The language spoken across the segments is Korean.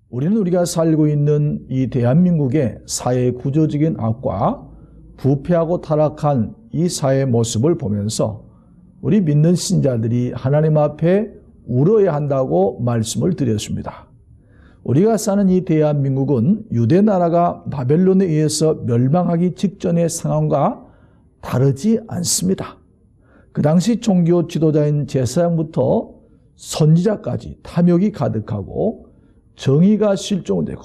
우리는 우리가 살고 있는 이 대한민국의 사회 구조적인 악과 부패하고 타락한 이 사회의 모습을 보면서 우리 믿는 신자들이 하나님 앞에 울어야 한다고 말씀을 드렸습니다. 우리가 사는 이 대한민국은 유대 나라가 바벨론에 의해서 멸망하기 직전의 상황과 다르지 않습니다. 그 당시 종교 지도자인 제사장부터 선지자까지 탐욕이 가득하고 정의가 실종되고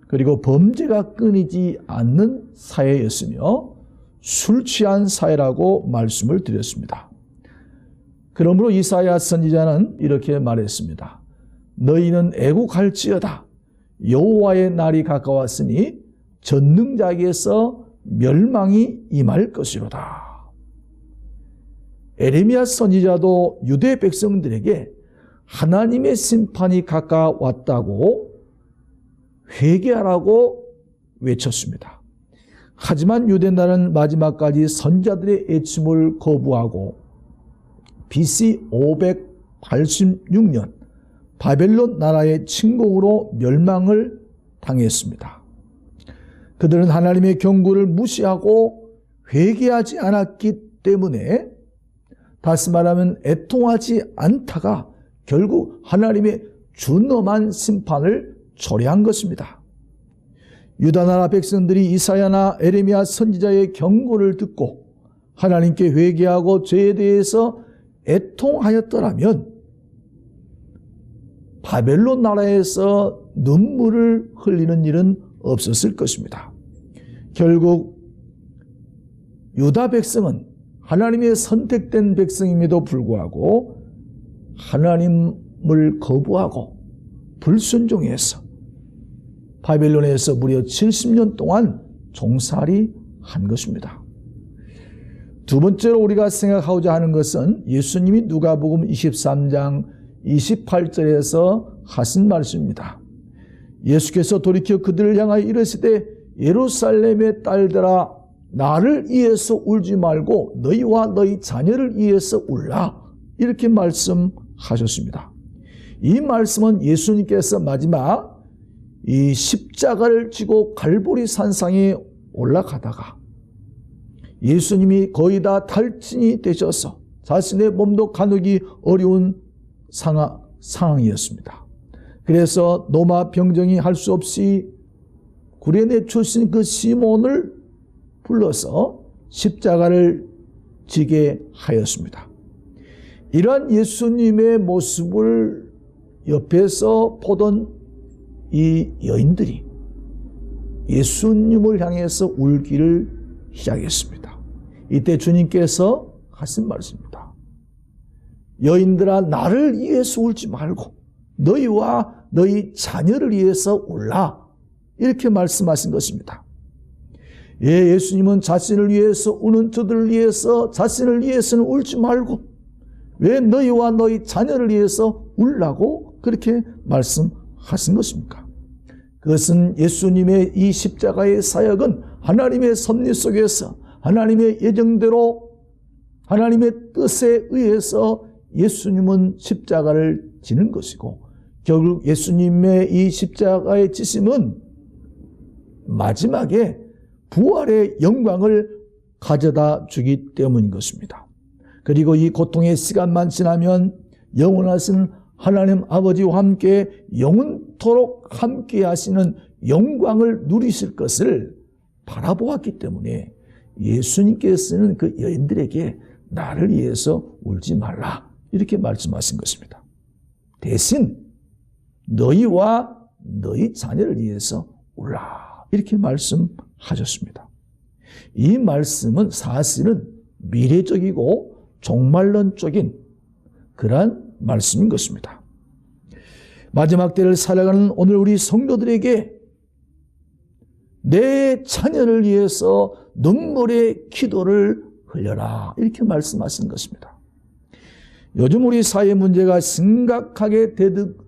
그리고 범죄가 끊이지 않는 사회였으며 술 취한 사회라고 말씀을 드렸습니다. 그러므로 이사야 선지자는 이렇게 말했습니다. 너희는 애국할지어다. 여호와의 날이 가까웠으니 전능자에게서 멸망이 임할 것이로다. 에레미야 선지자도 유대 백성들에게 하나님의 심판이 가까웠다고 회개하라고 외쳤습니다. 하지만 유대나라는 마지막까지 선지자들의 애침을 거부하고 BC 586년 바벨론 나라의 침공으로 멸망을 당했습니다. 그들은 하나님의 경고를 무시하고 회개하지 않았기 때문에 다시 말하면 애통하지 않다가 결국 하나님의 준엄한 심판을 초래한 것입니다. 유다나라 백성들이 이사야나 에레미야 선지자의 경고를 듣고 하나님께 회개하고 죄에 대해서 애통하였더라면 바벨론 나라에서 눈물을 흘리는 일은 없었을 것입니다. 결국 유다 백성은 하나님의 선택된 백성임에도 불구하고 하나님을 거부하고 불순종해서 바벨론에서 무려 70년 동안 종살이 한 것입니다. 두 번째로 우리가 생각하고자 하는 것은 예수님이 누가복음 23장 28절에서 하신 말씀입니다. 예수께서 돌이켜 그들을 향하여 이르시되 예루살렘의 딸들아 나를 위해서 울지 말고 너희와 너희 자녀를 위해서 울라 이렇게 말씀하셨습니다. 이 말씀은 예수님께서 마지막 이 십자가를 지고 갈보리 산상에 올라가다가 예수님이 거의 다 탈진이 되셔서 자신의 몸도 가누기 어려운 상황이었습니다. 그래서 노마 병정이 할 수 없이 구레네 출신 그 시몬을 불러서 십자가를 지게 하였습니다. 이러한 예수님의 모습을 옆에서 보던 이 여인들이 예수님을 향해서 울기를 시작했습니다. 이때 주님께서 하신 말씀입니다. 여인들아 나를 위해서 울지 말고 너희와 너희 자녀를 위해서 울라 이렇게 말씀하신 것입니다. 예, 예수님은 자신을 위해서 우는 저들을 위해서 자신을 위해서는 울지 말고 왜 너희와 너희 자녀를 위해서 울라고 그렇게 말씀하신 것입니까? 그것은 예수님의 이 십자가의 사역은 하나님의 섭리 속에서 하나님의 예정대로 하나님의 뜻에 의해서 예수님은 십자가를 지는 것이고 결국 예수님의 이 십자가의 지심은 마지막에 부활의 영광을 가져다 주기 때문인 것입니다. 그리고 이 고통의 시간만 지나면 영원하신 하나님 아버지와 함께 영원토록 함께 하시는 영광을 누리실 것을 바라보았기 때문에 예수님께서는 그 여인들에게 나를 위해서 울지 말라 이렇게 말씀하신 것입니다. 대신 너희와 너희 자녀를 위해서 울라 이렇게 말씀하셨습니다. 이 말씀은 사실은 미래적이고 종말론적인 그러한 말씀인 것입니다. 마지막 때를 살아가는 오늘 우리 성도들에게 내 자녀를 위해서 눈물의 기도를 흘려라. 이렇게 말씀하신 것입니다. 요즘 우리 사회 문제가 심각하게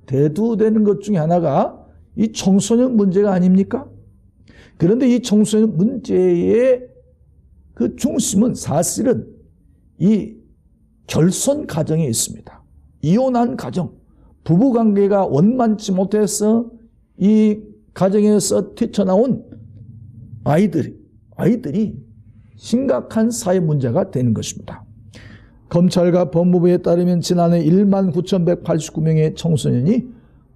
대두되는 것 중에 하나가 이 청소년 문제가 아닙니까? 그런데 이 청소년 문제의 그 중심은 사실은 이 결손 가정에 있습니다. 이혼한 가정, 부부관계가 원만치 못해서 이 가정에서 뛰쳐나온 아이들이 심각한 사회 문제가 되는 것입니다. 검찰과 법무부에 따르면 지난해 19,189명의 청소년이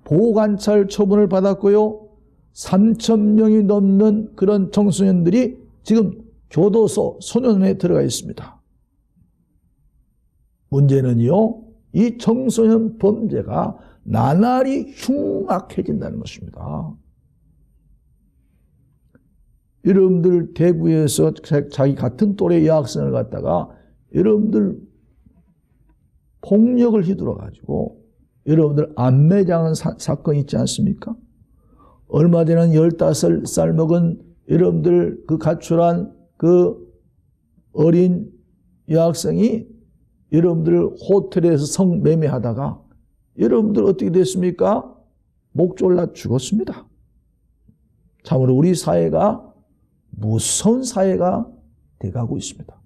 보호관찰 처분을 받았고요. 3,000명이 넘는 그런 청소년들이 지금 교도소, 소년원에 들어가 있습니다. 문제는요, 이 청소년 범죄가 나날이 흉악해진다는 것입니다. 여러분들 대구에서 자기 같은 또래 여학생을 갖다가 여러분들 폭력을 휘둘러 가지고 여러분들 안매장한 사건 있지 않습니까? 얼마 전에 15살 먹은 여러분들 그 가출한 그 어린 여학생이 여러분들 호텔에서 성매매하다가 여러분들 어떻게 됐습니까? 목 졸라 죽었습니다. 참으로 우리 사회가 무서운 사회가 돼가고 있습니다.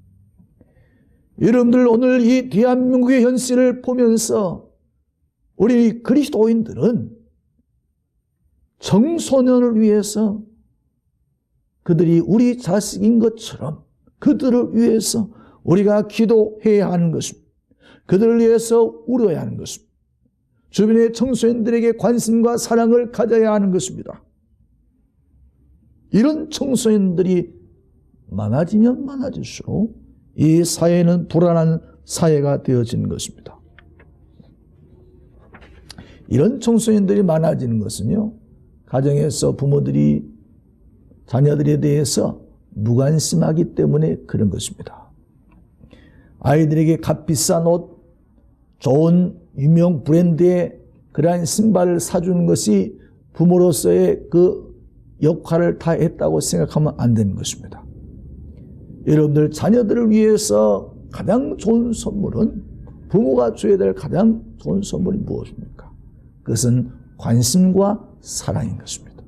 여러분들 오늘 이 대한민국의 현실을 보면서 우리 그리스도인들은 청소년을 위해서 그들이 우리 자식인 것처럼 그들을 위해서 우리가 기도해야 하는 것입니다. 그들을 위해서 울어야 하는 것입니다. 주변의 청소년들에게 관심과 사랑을 가져야 하는 것입니다. 이런 청소년들이 많아지면 많아질수록 이 사회는 불안한 사회가 되어지는 것입니다. 이런 청소년들이 많아지는 것은요, 가정에서 부모들이 자녀들에 대해서 무관심하기 때문에 그런 것입니다. 아이들에게 값비싼 옷, 좋은 유명 브랜드의 그러한 신발을 사주는 것이 부모로서의 그 역할을 다 했다고 생각하면 안 되는 것입니다. 여러분들 자녀들을 위해서 가장 좋은 선물은, 부모가 줘야 될 가장 좋은 선물이 무엇입니까? 그것은 관심과 사랑인 것입니다.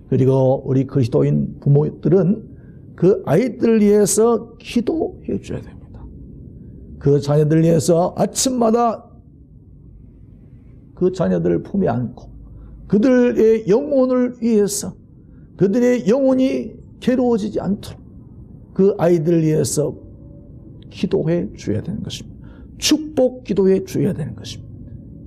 그리고 우리 그리스도인 부모들은 그 아이들을 위해서 기도해 줘야 됩니다. 그 자녀들을 위해서 아침마다 그 자녀들을 품에 안고 그들의 영혼을 위해서, 그들의 영혼이 괴로워지지 않도록 그 아이들을 위해서 기도해 줘야 되는 것입니다. 축복 기도해 줘야 되는 것입니다.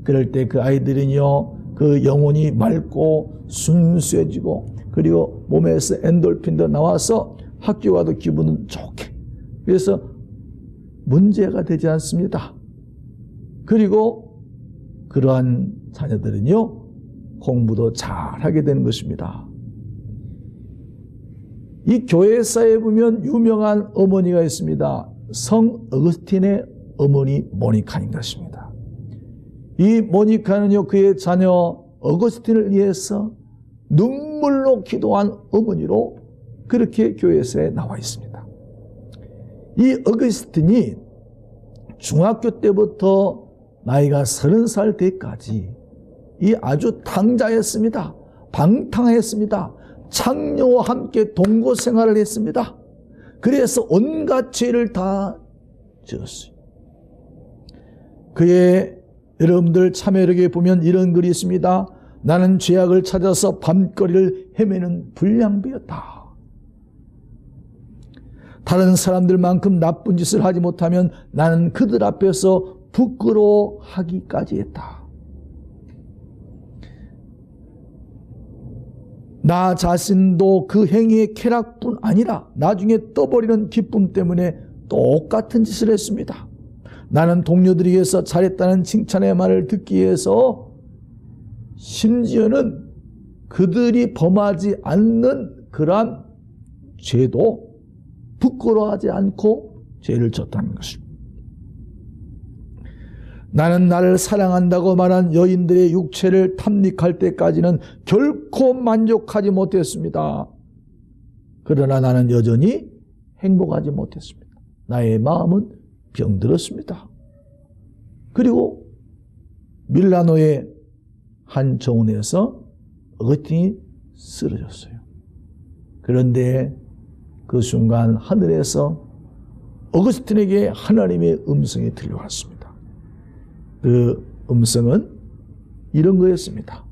그럴 때 그 아이들은요, 그 영혼이 맑고 순수해지고, 그리고 몸에서 엔돌핀도 나와서 학교 가도 기분은 좋게, 그래서 문제가 되지 않습니다. 그리고 그러한 자녀들은요, 공부도 잘하게 되는 것입니다. 이 교회사에 보면 유명한 어머니가 있습니다. 성 어거스틴의 어머니 모니카인 것입니다. 이 모니카는요, 그의 자녀 어거스틴을 위해서 눈물로 기도한 어머니로 그렇게 교회사에 나와 있습니다. 이 어거스틴이 중학교 때부터 나이가 30살 때까지 이 아주 탕자였습니다. 방탕했습니다. 창녀와 함께 동거 생활을 했습니다. 그래서 온갖 죄를 다 지었어요. 그의 여러분들 참여력에 보면 이런 글이 있습니다. 나는 죄악을 찾아서 밤거리를 헤매는 불량배였다. 다른 사람들만큼 나쁜 짓을 하지 못하면 나는 그들 앞에서 부끄러워하기까지 했다. 나 자신도 그 행위의 쾌락뿐 아니라 나중에 떠버리는 기쁨 때문에 똑같은 짓을 했습니다. 나는 동료들에 의해서 잘했다는 칭찬의 말을 듣기 위해서 심지어는 그들이 범하지 않는 그러한 죄도 부끄러워하지 않고 죄를 졌다는 것입니다. 나는 나를 사랑한다고 말한 여인들의 육체를 탐닉할 때까지는 결코 만족하지 못했습니다. 그러나 나는 여전히 행복하지 못했습니다. 나의 마음은 병들었습니다. 그리고 밀라노의 한 정원에서 어거스틴이 쓰러졌어요. 그런데 그 순간 하늘에서 어거스틴에게 하나님의 음성이 들려왔습니다. 그 음성은 이런 거였습니다.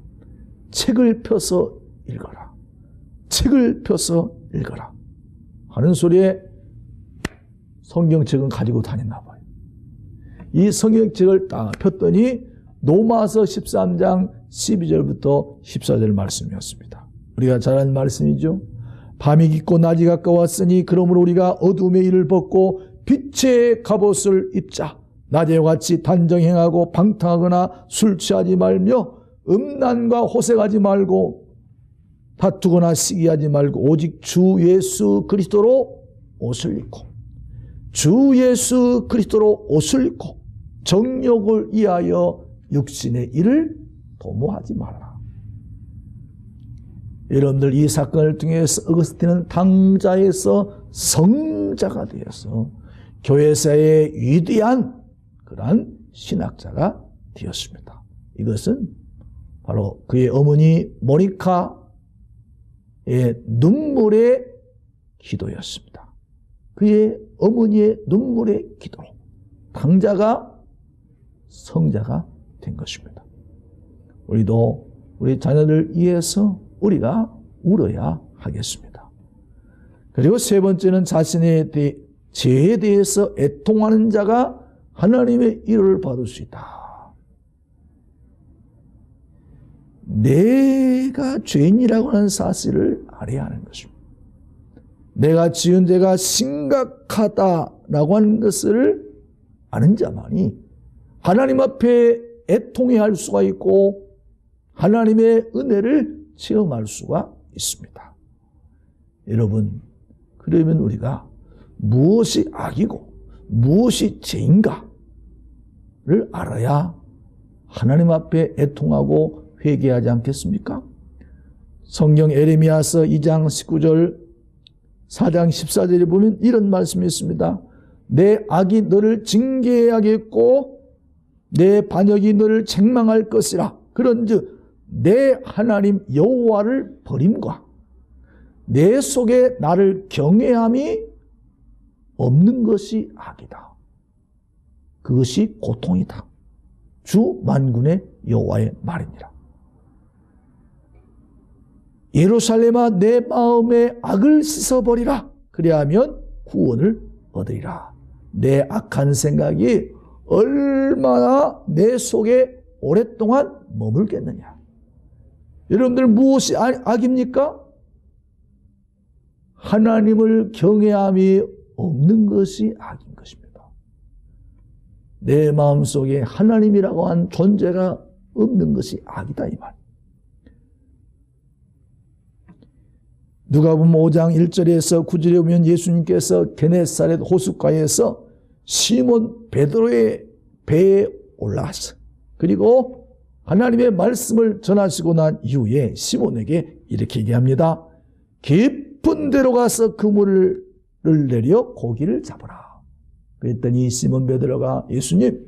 책을 펴서 읽어라. 책을 펴서 읽어라. 하는 소리에 성경책은 가지고 다녔나 봐요. 이 성경책을 딱 폈더니 로마서 13장 12절부터 14절 말씀이었습니다. 우리가 잘 아는 말씀이죠. 밤이 깊고 낮이 가까웠으니 그러므로 우리가 어둠의 일을 벗고 빛의 갑옷을 입자. 낮에와 같이 단정행하고 방탕하거나 술 취하지 말며 음란과 호색하지 말고 다투거나 시기하지 말고 오직 주 예수 그리스도로 옷을 입고 주 예수 그리스도로 옷을 입고 정욕을 위하여 육신의 일을 도모하지 말라. 여러분들 이 사건을 통해서 어거스틴은 당자에서 성자가 되어서 교회사의 위대한 그러한 신학자가 되었습니다. 이것은 바로 그의 어머니 모니카의 눈물의 기도였습니다. 그의 어머니의 눈물의 기도로 당자가 성자가 된 것입니다. 우리도 우리 자녀들 위해서 우리가 울어야 하겠습니다. 그리고 세 번째는 자신의 죄에 대해서 애통하는 자가 하나님의 위로를 받을 수 있다. 내가 죄인이라고 하는 사실을 알아야 하는 것입니다. 내가 지은 죄가 심각하다라고 하는 것을 아는 자만이 하나님 앞에 애통해야 할 수가 있고 하나님의 은혜를 체험할 수가 있습니다. 여러분, 그러면 우리가 무엇이 악이고 무엇이 죄인가를 알아야 하나님 앞에 애통하고 회개하지 않겠습니까? 성경 에레미야서 2장 19절 4장 14절에 보면 이런 말씀이 있습니다. 내 악이 너를 징계해야겠고 내 반역이 너를 책망할 것이라. 그런즉 내 하나님 여호와를 버림과 내 속에 나를 경외함이 없는 것이 악이다. 그것이 고통이다. 주 만군의 여호와의 말이니라. 예루살렘아 내 마음의 악을 씻어버리라. 그리하면 구원을 얻으리라. 내 악한 생각이 얼마나 내 속에 오랫동안 머물겠느냐. 여러분들 무엇이 악입니까? 하나님을 경외함이 없는 것이 악인 것입니다. 내 마음속에 하나님이라고 한 존재가 없는 것이 악이다 이 말. 누가복음 5장 1절에서 9절에 보면 예수님께서 게네사렛 호숫가에서 시몬 베드로의 배에 올라왔어. 그리고 하나님의 말씀을 전하시고 난 이후에 시몬에게 이렇게 얘기합니다. 깊은 데로 가서 그물을 내려 고기를 잡아라. 그랬더니 시몬 베드로가 예수님,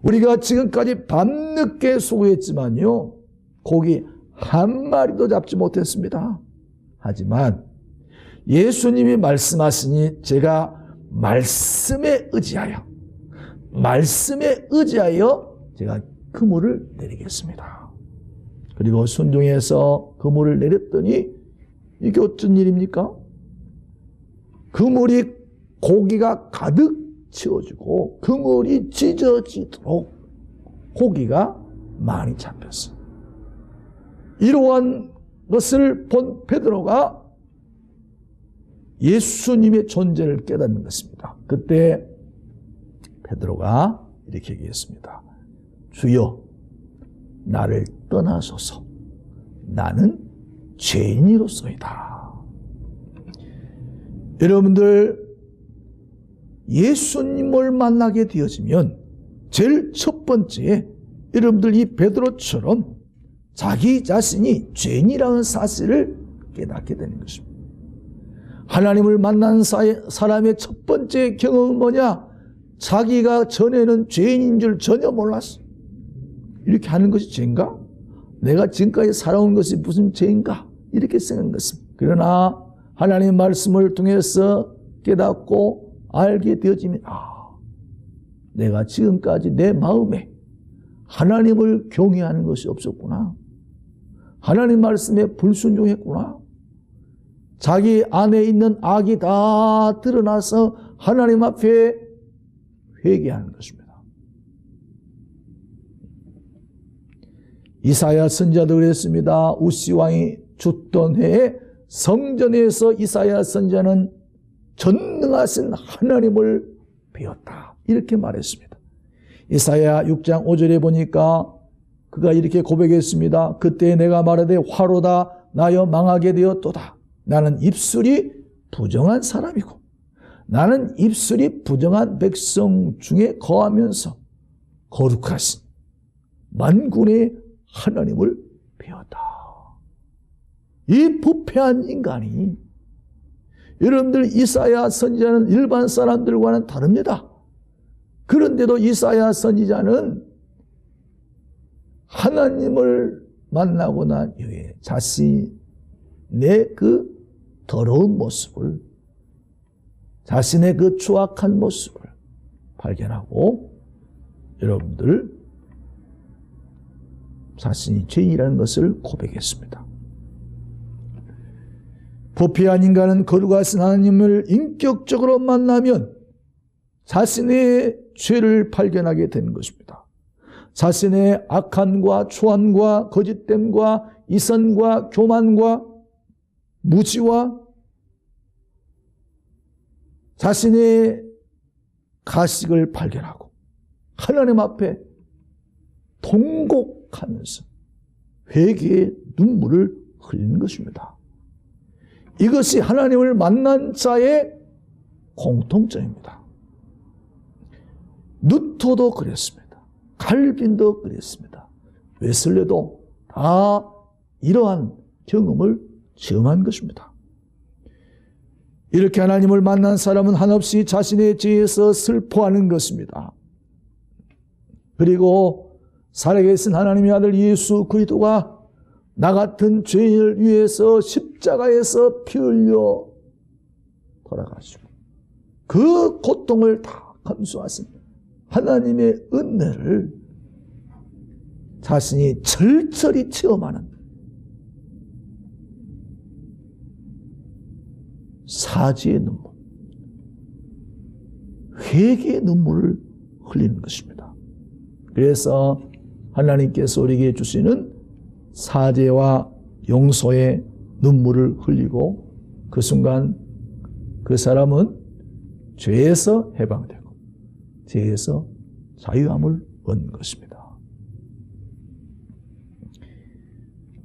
우리가 지금까지 밤늦게 수고했지만요 고기 한 마리도 잡지 못했습니다. 하지만 예수님이 말씀하시니 제가 말씀에 의지하여 제가 그물을 내리겠습니다. 그리고 순종해서 그물을 내렸더니 이게 어떤 일입니까? 그물이 고기가 가득 채워지고 그물이 찢어지도록 고기가 많이 잡혔어요. 이러한 것을 본 베드로가 예수님의 존재를 깨닫는 것입니다. 그때 베드로가 이렇게 얘기했습니다. 주여, 나를 떠나소서. 나는 죄인이로소이다. 여러분들, 예수님을 만나게 되어지면 제일 첫 번째 여러분들 이 베드로처럼 자기 자신이 죄인이라는 사실을 깨닫게 되는 것입니다. 하나님을 만난 사람의 첫 번째 경험은 뭐냐? 자기가 전에는 죄인인 줄 전혀 몰랐어. 이렇게 하는 것이 죄인가? 내가 지금까지 살아온 것이 무슨 죄인가? 이렇게 생각한 것입니다. 그러나 하나님의 말씀을 통해서 깨닫고 알게 되어지면 내가 지금까지 내 마음에 하나님을 경외하는 것이 없었구나. 하나님 말씀에 불순종했구나. 자기 안에 있는 악이 다 드러나서 하나님 앞에 회개하는 것입니다. 이사야 선지자도 그랬습니다. 우시 왕이 죽던 해에 성전에서 이사야 선지자는 전능하신 하나님을 배웠다. 이렇게 말했습니다. 이사야 6장 5절에 보니까 그가 이렇게 고백했습니다. 그때 내가 말하되 화로다 나여 망하게 되었도다. 나는 입술이 부정한 사람이고 나는 입술이 부정한 백성 중에 거하면서 거룩하신 만군의 하나님을 배웠다. 이 부패한 인간이, 여러분들 이사야 선지자는 일반 사람들과는 다릅니다. 그런데도 이사야 선지자는 하나님을 만나고 난 이후에 자신의 그 더러운 모습을, 자신의 그 추악한 모습을 발견하고 여러분들 자신이 죄인이라는 것을 고백했습니다. 부패한 인간은 거룩하신 하나님을 인격적으로 만나면 자신의 죄를 발견하게 되는 것입니다. 자신의 악함과 초안과 거짓됨과 이선과 교만과 무지와 자신의 가식을 발견하고 하나님 앞에 통곡하면서 회개의 눈물을 흘리는 것입니다. 이것이 하나님을 만난 자의 공통점입니다. 누토도 그랬습니다. 칼빈도 그랬습니다. 웨슬레도 다 이러한 경험을 체험한 것입니다. 이렇게 하나님을 만난 사람은 한없이 자신의 죄에서 슬퍼하는 것입니다. 그리고 살아계신 하나님의 아들 예수 그리스도가 나 같은 죄인을 위해서 십자가에서 피 흘려 돌아가시고 그 고통을 다 감수하신 하나님의 은혜를 자신이 절절히 체험하는 사지의 눈물, 회개의 눈물을 흘리는 것입니다. 그래서 하나님께서 우리에게 주시는 사죄와 용서의 눈물을 흘리고 그 순간 그 사람은 죄에서 해방되고 죄에서 자유함을 얻는 것입니다.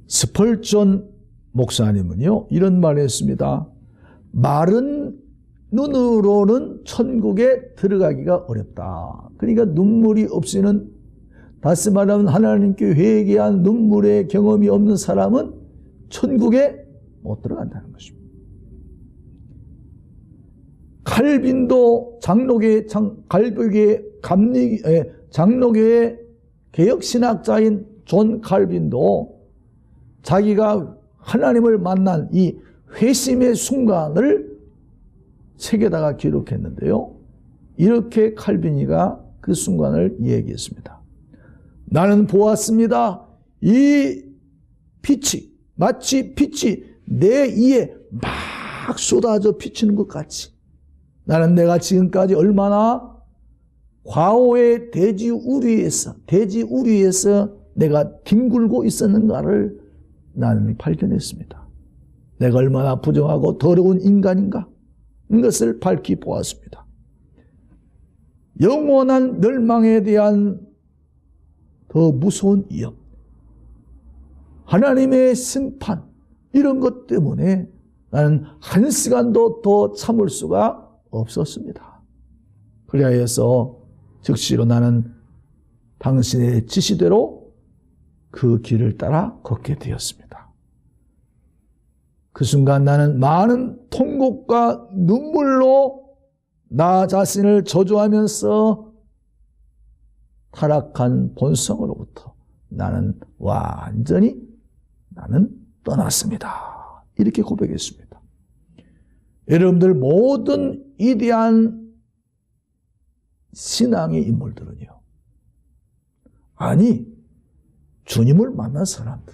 스펄전 목사님은요 이런 말을 했습니다. 마른 눈으로는 천국에 들어가기가 어렵다. 그러니까 눈물이 없이는, 다시 말하면 하나님께 회개한 눈물의 경험이 없는 사람은 천국에 못 들어간다는 것입니다. 칼빈도 장로교의 개혁신학자인 존 칼빈도 자기가 하나님을 만난 이 회심의 순간을 책에다가 기록했는데요. 이렇게 칼빈이가 그 순간을 얘기했습니다. 나는 보았습니다. 이 빛이, 마치 빛이 내 이에 막 쏟아져 비치는 것 같이 나는 내가 지금까지 얼마나 과오의 돼지 우리에서 내가 뒹굴고 있었는가를 나는 발견했습니다. 내가 얼마나 부정하고 더러운 인간인가? 이것을 밝히 보았습니다. 영원한 멸망에 대한 더 무서운 위험, 하나님의 심판, 이런 것 때문에 나는 한 시간도 더 참을 수가 없었습니다. 그리하여서 즉시로 나는 당신의 지시대로 그 길을 따라 걷게 되었습니다. 그 순간 나는 많은 통곡과 눈물로 나 자신을 저주하면서 타락한 본성으로부터 나는 완전히 떠났습니다. 이렇게 고백했습니다. 여러분들 모든 위대한 신앙의 인물들은요, 아니 주님을 만난 사람들,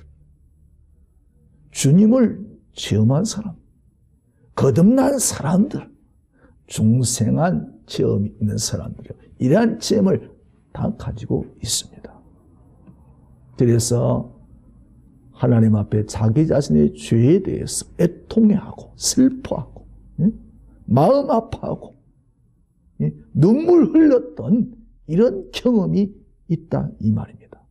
주님을 체험한 사람, 거듭난 사람들, 중생한 체험이 있는 사람들이요, 이러한 체험을 다 가지고 있습니다. 그래서 하나님 앞에 자기 자신의 죄에 대해서 애통해하고 슬퍼하고 마음 아파하고 눈물 흘렸던 이런 경험이 있다 이 말입니다.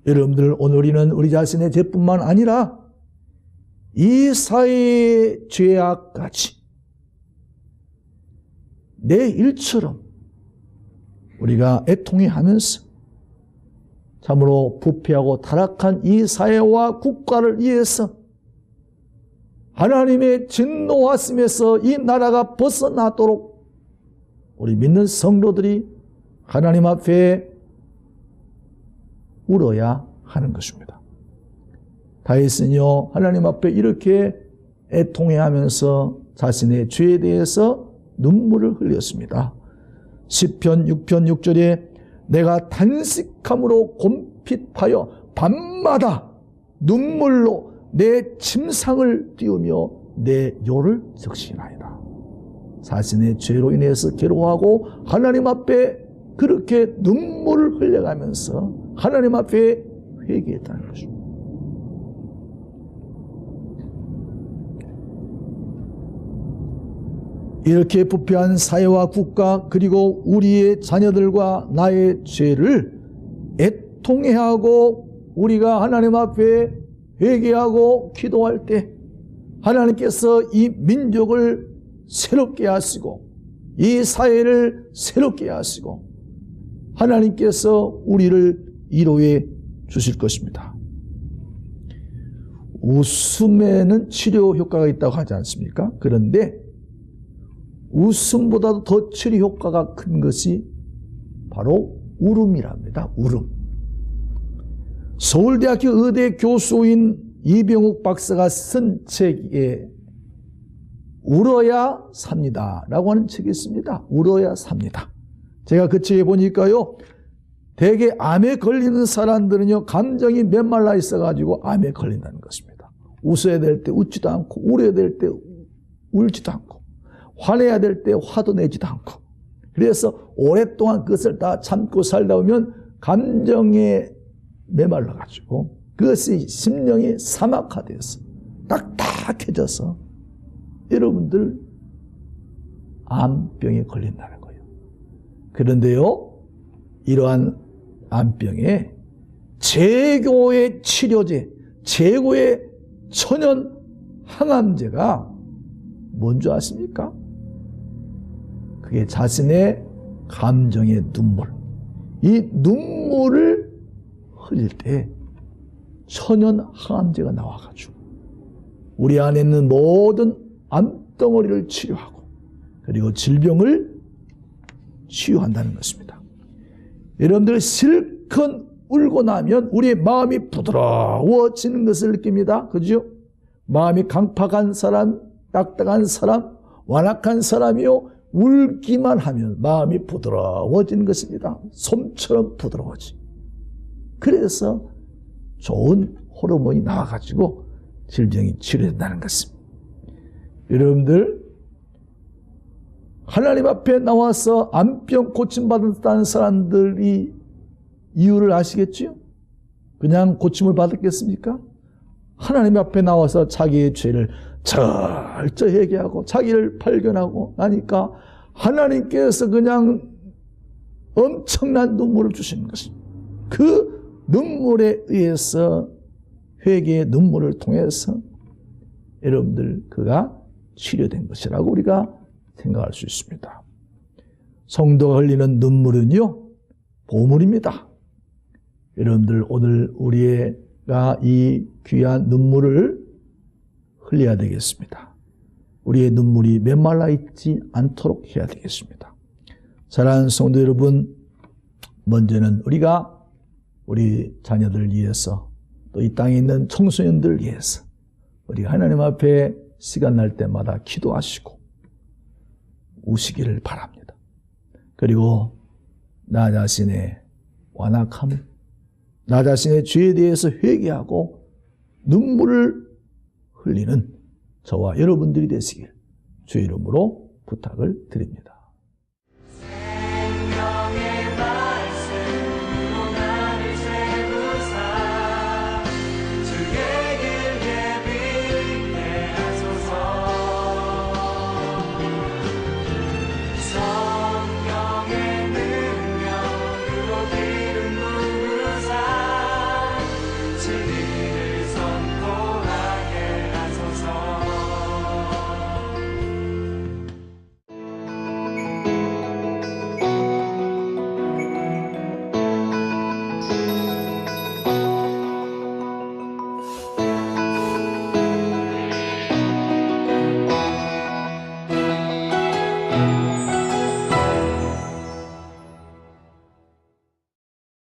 여러분들 오늘 우리는 우리 자신의 죄뿐만 아니라 이 사회의 죄악까지 내 일처럼 우리가 애통해하면서 참으로 부패하고 타락한 이 사회와 국가를 위해서 하나님의 진노하심에서 이 나라가 벗어나도록 우리 믿는 성도들이 하나님 앞에 울어야 하는 것입니다. 다윗은요, 하나님 앞에 이렇게 애통해하면서 자신의 죄에 대해서 눈물을 흘렸습니다. 시편 6편 6절에 내가 탄식함으로 곰핍하여 밤마다 눈물로 내 침상을 띄우며 내 요를 적시나이다. 자신의 죄로 인해서 괴로워하고 하나님 앞에 그렇게 눈물을 흘려가면서 하나님 앞에 회개했다는 것입니다. 이렇게 부패한 사회와 국가 그리고 우리의 자녀들과 나의 죄를 애통해하고 우리가 하나님 앞에 회개하고 기도할 때 하나님께서 이 민족을 새롭게 하시고 이 사회를 새롭게 하시고 하나님께서 우리를 위로해 주실 것입니다. 웃음에는 치료 효과가 있다고 하지 않습니까? 그런데 웃음보다도 더 치료 효과가 큰 것이 바로 울음이랍니다. 울음. 서울대학교 의대 교수인 이병욱 박사가 쓴 책에 울어야 삽니다 라고 하는 책이 있습니다. 울어야 삽니다. 제가 그 책에 보니까요, 대개 암에 걸리는 사람들은요, 감정이 메말라 있어가지고 암에 걸린다는 것입니다. 웃어야 될 때 웃지도 않고, 울어야 될 때 울지도 않고, 화내야 될 때 화도 내지도 않고, 그래서 오랫동안 그것을 다 참고 살다 보면 감정에 메말라가지고 그것이 심령이 사막화돼서 딱딱해져서 여러분들 암병에 걸린다는 거예요. 그런데요, 이러한 암병에 최고의 치료제, 최고의 천연 항암제가 뭔지 아십니까? 그게 자신의 감정의 눈물. 이 눈물을 흘릴 때 천연 항암제가 나와가지고 우리 안에 있는 모든 암덩어리를 치료하고 그리고 질병을 치유한다는 것입니다. 여러분들 실컷 울고 나면 우리의 마음이 부드러워지는 것을 느낍니다. 그죠? 마음이 강팍한 사람, 딱딱한 사람, 완악한 사람이요, 울기만 하면 마음이 부드러워지는 것입니다. 솜처럼 부드러워지. 그래서 좋은 호르몬이 나와가지고 질병이 치료된다는 것입니다. 여러분들 하나님 앞에 나와서 암병 고침받았다는 사람들이 이유를 아시겠지요? 그냥 고침을 받았겠습니까? 하나님 앞에 나와서 자기의 죄를 철저히 회개하고 자기를 발견하고 나니까 하나님께서 그냥 엄청난 눈물을 주시는 것입니다. 그 눈물에 의해서 회개의 눈물을 통해서 여러분들 그가 치료된 것이라고 우리가 생각할 수 있습니다. 성도가 흘리는 눈물은요, 보물입니다. 여러분들 오늘 우리가 이 귀한 눈물을 흘려야 되겠습니다. 우리의 눈물이 메말라 있지 않도록 해야 되겠습니다. 사랑하는 성도 여러분, 먼저는 우리가 우리 자녀들을 위해서 또 이 땅에 있는 청소년들을 위해서 우리가 하나님 앞에 시간 날 때마다 기도하시고 우시기를 바랍니다. 그리고 나 자신의 완악함을, 나 자신의 죄에 대해서 회개하고 눈물을 흘리는 저와 여러분들이 되시길 주의 이름으로 부탁을 드립니다.